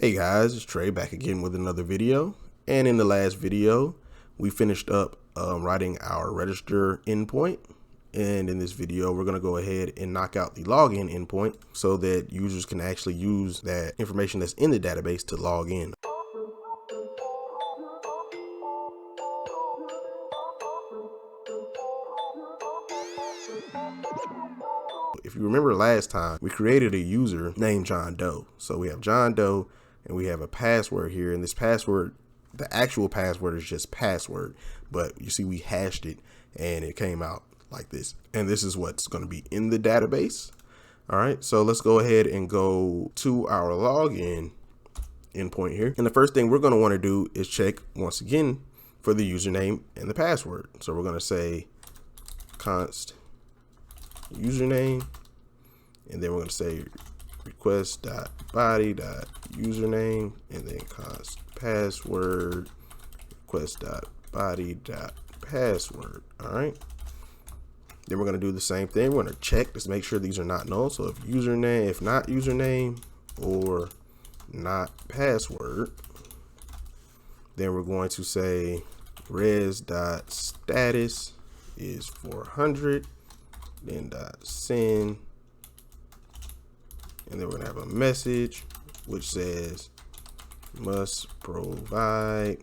Hey guys, it's Trey back again with another video. And in the last video, we finished up writing our register endpoint. And in this video, we're going to go ahead and knock out the login endpoint so that users can actually use that information that's in the database to log in. If you remember last time, we created a user named John Doe. So we have John Doe and we have a password here, and this password, the actual password is just password, but you see we hashed it and it came out like this. And this is what's going to be in the database. All right, so let's go ahead and go to our login endpoint here. And the first thing we're going to want to do is check once again for the username and the password. So we're going to say const username, and then we're going to say request.body.username, and then const password request.body.password. All right, then we're going to do the same thing. We're going to check to make sure these are not null. So if not username or not password, then we're going to say res.status is 400, then .send, and then we're gonna have a message which says must provide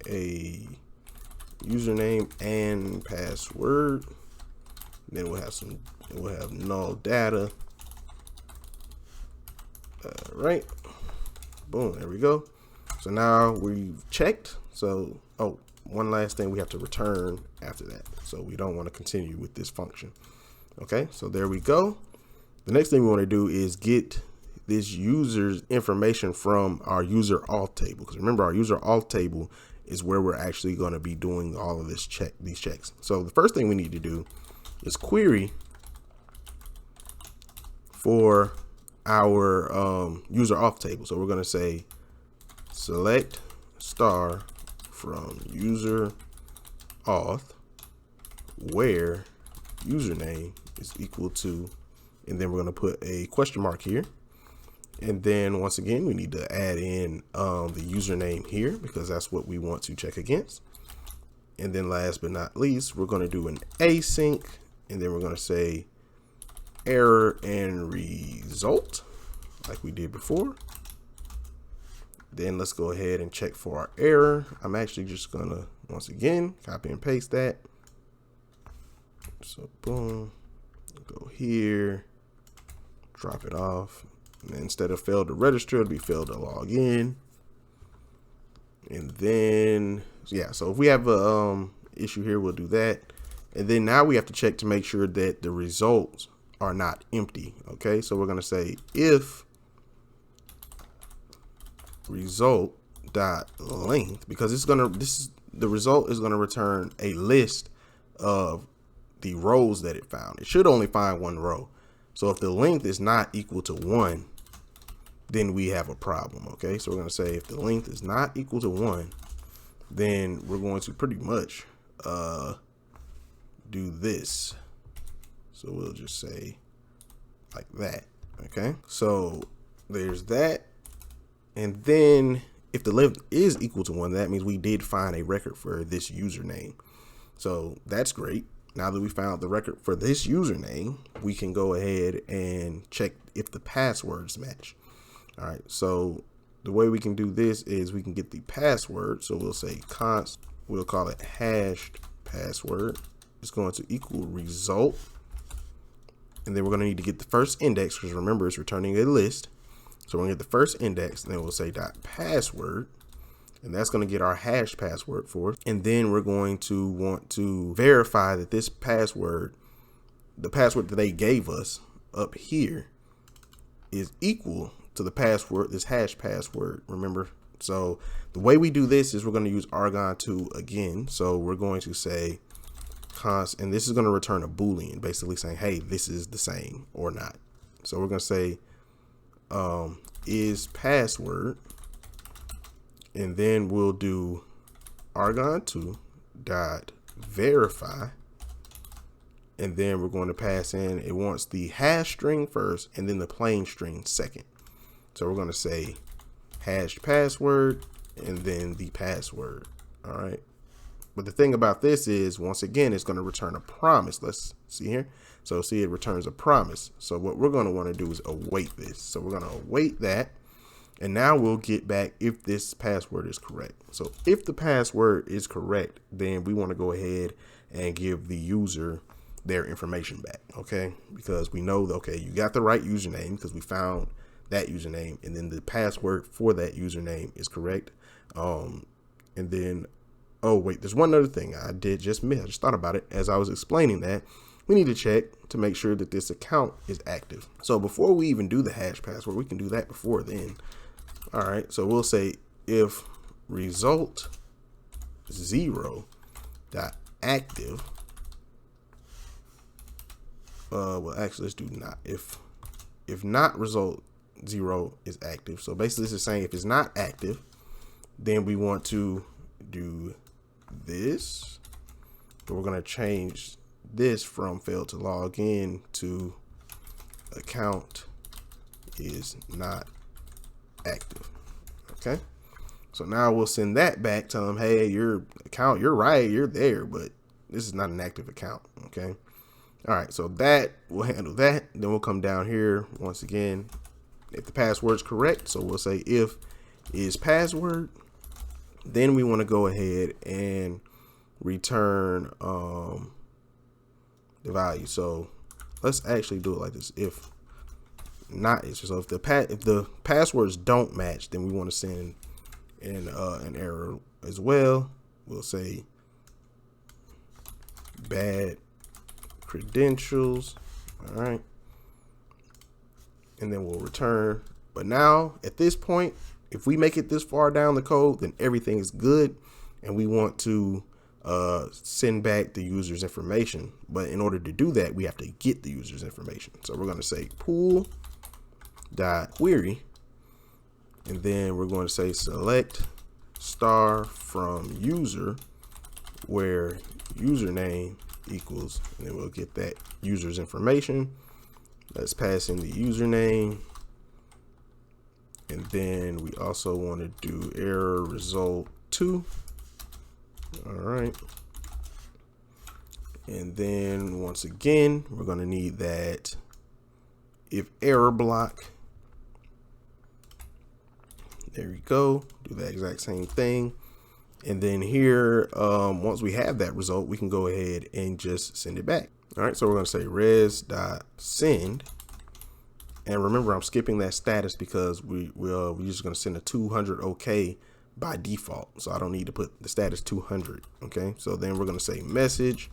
a username and password. Then we'll have null data. Right, boom, there we go. So now we've checked. So one last thing we have to return after that, so we don't want to continue with this function. Okay, so there we go. The next thing we want to do is get this user's information from our user auth table, because remember, our user auth table is where we're actually going to be doing all of these checks. So the first thing we need to do is query for our user auth table. So we're going to say select star from user auth where username is equal to, and then we're going to put a question mark here. And then once again, we need to add in the username here because that's what we want to check against. And then last but not least, we're going to do an async, and then we're going to say error and result like we did before. Then let's go ahead and check for our error. I'm actually just going to, once again, copy and paste that. So boom, go here, drop it off. And instead of failed to register, it'll be failed to log in. And then, yeah, so if we have a issue here, we'll do that. And then now we have to check to make sure that the results are not empty. Okay, so we're going to say if result dot length, because the result is going to return a list of the rows that it found. It should only find one row. So if the length is not equal to 1, then we have a problem. Okay, so we're going to say if the length is not equal to 1, then we're going to pretty much do this. So we'll just say like that. Okay, so there's that. And then if the length is equal to 1, that means we did find a record for this username. So that's great. Now that we found the record for this username, we can go ahead and check if the passwords match. All right, so the way we can do this is we can get the password. So we'll say const, we'll call it hashed password. It's going to equal result. And then we're going to need to get the first index, because remember, it's returning a list. So we're going to get the first index, and then we'll say dot password. And that's going to get our hash password for it. And then we're going to want to verify that this password, the password that they gave us up here, is equal to the password, this hash password, remember? So the way we do this is we're going to use Argon 2 again. So we're going to say const, and this is going to return a Boolean, basically saying, hey, this is the same or not. So we're going to say is password, and then we'll do Argon 2 dot verify, and then we're going to pass in, it wants the hash string first and then the plain string second. So we're going to say hashed password, and then the password. All right. But the thing about this is, once again, it's going to return a promise. Let's see here. So see, it returns a promise. So what we're going to want to do is await this. So we're going to await that. And now we'll get back if this password is correct. So if the password is correct, then we want to go ahead and give the user their information back. Okay. Because we know that, okay, you got the right username because we found that username, and then the password for that username is correct. And then, oh wait, there's one other thing I did just miss. I just thought about it as I was explaining that. We need to check to make sure that this account is active. So before we even do the hash password, we can do that before then. All right, so we'll say if result 0 dot active. Well, actually, let's do not. If not result 0 is active. So basically, this is saying if it's not active, then we want to do this. But we're going to change this from failed to log in to account is not active. Okay. So now we'll send that back to them. Hey, your account, you're right, you're there, but this is not an active account. Okay. All right. So that will handle that. Then we'll come down here once again. If the password's correct, so we'll say if is password, then we want to go ahead and return the value. So let's actually do it like this. If not, so if the passwords don't match, then we want to send in an error as well. We'll say bad credentials. All right. And then we'll return. But now at this point, if we make it this far down the code, then everything is good. And we want to send back the user's information. But in order to do that, we have to get the user's information. So we're going to say pool dot query, and then we're going to say select star from user where username equals, and then we'll get that user's information. Let's pass in the username, and then we also want to do error result 2. All right. And then once again, we're going to need that if error block. There we go. Do that exact same thing. And then here, once we have that result, we can go ahead and just send it back. All right. So we're going to say res.send. And remember, I'm skipping that status because we're just going to send a 200 OK by default. So I don't need to put the status 200. Okay. So then we're going to say message.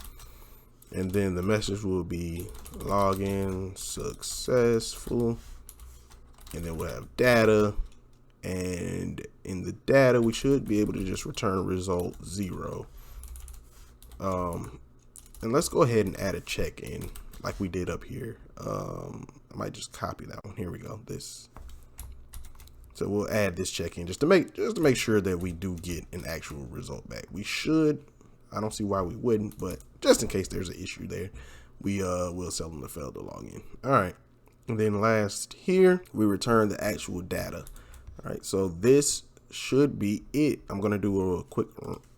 And then the message will be login successful. And then we'll have data. And in the data, we should be able to just return result 0. And let's go ahead and add a check in like we did up here. I might just copy that one. Here we go. This. So we'll add this check in just to make sure that we do get an actual result back. We should. I don't see why we wouldn't, but just in case there's an issue there, we will tell them to fail to log in. All right. And then last here, we return the actual data. All right. So this should be it. I'm going to do a quick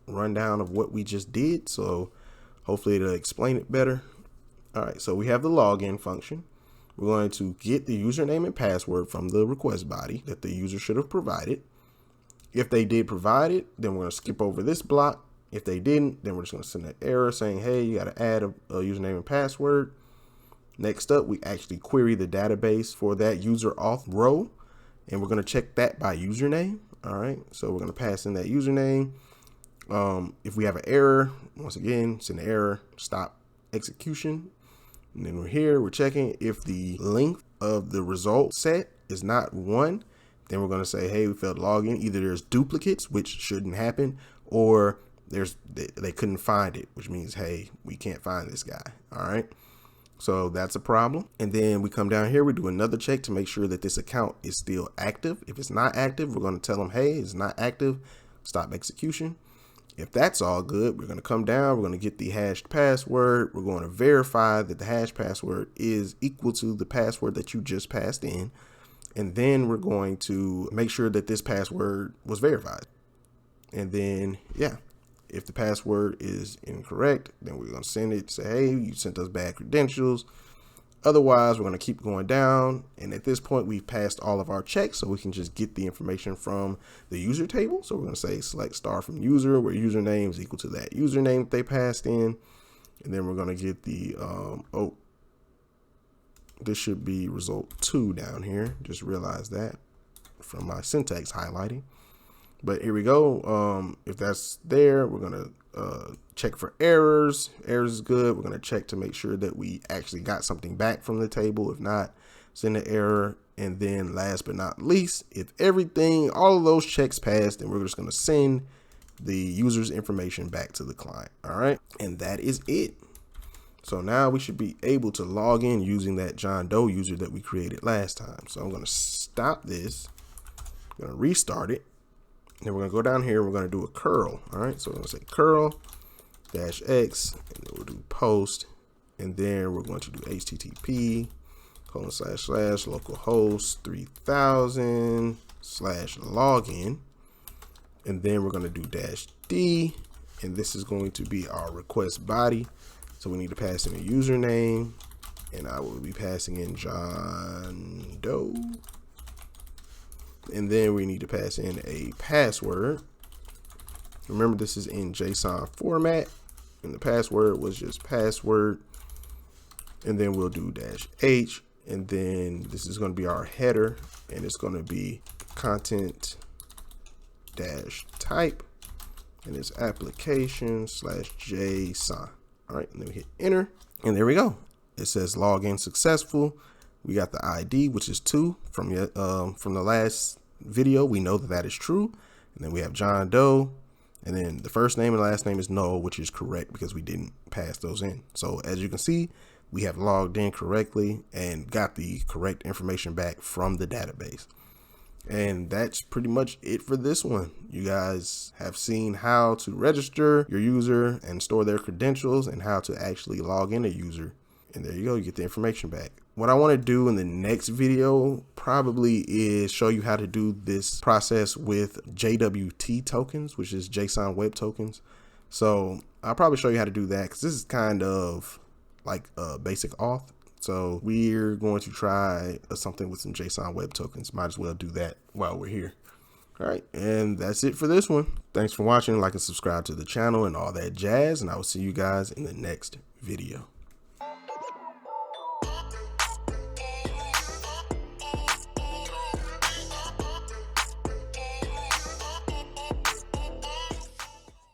rundown of what we just did. So hopefully it'll explain it better. All right. So we have the login function. We're going to get the username and password from the request body that the user should have provided. If they did provide it, then we're going to skip over this block. If they didn't, then we're just going to send an error saying, hey, you got to add a username and password. Next up, we actually query the database for that user auth row, and we're going to check that by username. All right. So we're going to pass in that username. If we have an error, once again, send an error, stop execution. And then we're here, we're checking if the length of the result set is not 1, then we're going to say, hey, we failed to log in. Either there's duplicates, which shouldn't happen, or they couldn't find it, which means, hey, we can't find this guy. All right. So that's a problem. And then we come down here, we do another check to make sure that this account is still active. If it's not active, we're going to tell them, hey, it's not active. Stop execution. If that's all good, we're going to come down, we're going to get the hashed password. We're going to verify that the hash password is equal to the password that you just passed in. And then we're going to make sure that this password was verified. And then, yeah, if the password is incorrect, then we're going to send it, say, hey, you sent us bad credentials. Otherwise, we're going to keep going down. And at this point, we've passed all of our checks, so we can just get the information from the user table. So we're going to say select star from user, where username is equal to that username that they passed in. And then we're going to get the, this should be result 2 down here. Just realize that from my syntax highlighting. But here we go. If that's there, we're going to check for errors. Errors is good. We're going to check to make sure that we actually got something back from the table. If not, send an error. And then last but not least, if everything, all of those checks passed, then we're just going to send the user's information back to the client. All right. And that is it. So now we should be able to log in using that John Doe user that we created last time. So I'm going to stop this. I'm going to restart it. Then we're going to go down here. We're going to do a curl. All right. So we're going to say curl -x, and then we'll do post. And then we're going to do HTTP :/localhost 3000 /login. And then we're going to do -d. And this is going to be our request body. So we need to pass in a username, and I will be passing in John Doe. And then we need to pass in a password. Remember, this is in JSON format, and the password was just password. And then we'll do -h, and then this is going to be our header, and it's going to be content -type, and it's application /JSON. All right, and then we hit enter, and there we go. It says login successful. We got the ID, which is 2 from the last video. We know that that is true. And then we have John Doe, and then the first name and last name is null, which is correct because we didn't pass those in. So as you can see, we have logged in correctly and got the correct information back from the database. And that's pretty much it for this one. You guys have seen how to register your user and store their credentials, and how to actually log in a user. And there you go, you get the information back. What I want to do in the next video probably is show you how to do this process with JWT tokens, which is JSON web tokens. So I'll probably show you how to do that, because this is kind of like a basic auth. So we're going to try something with some JSON web tokens. Might as well do that while we're here. All right, and that's it for this one. Thanks for watching. Like and subscribe to the channel and all that jazz, and I will see you guys in the next video.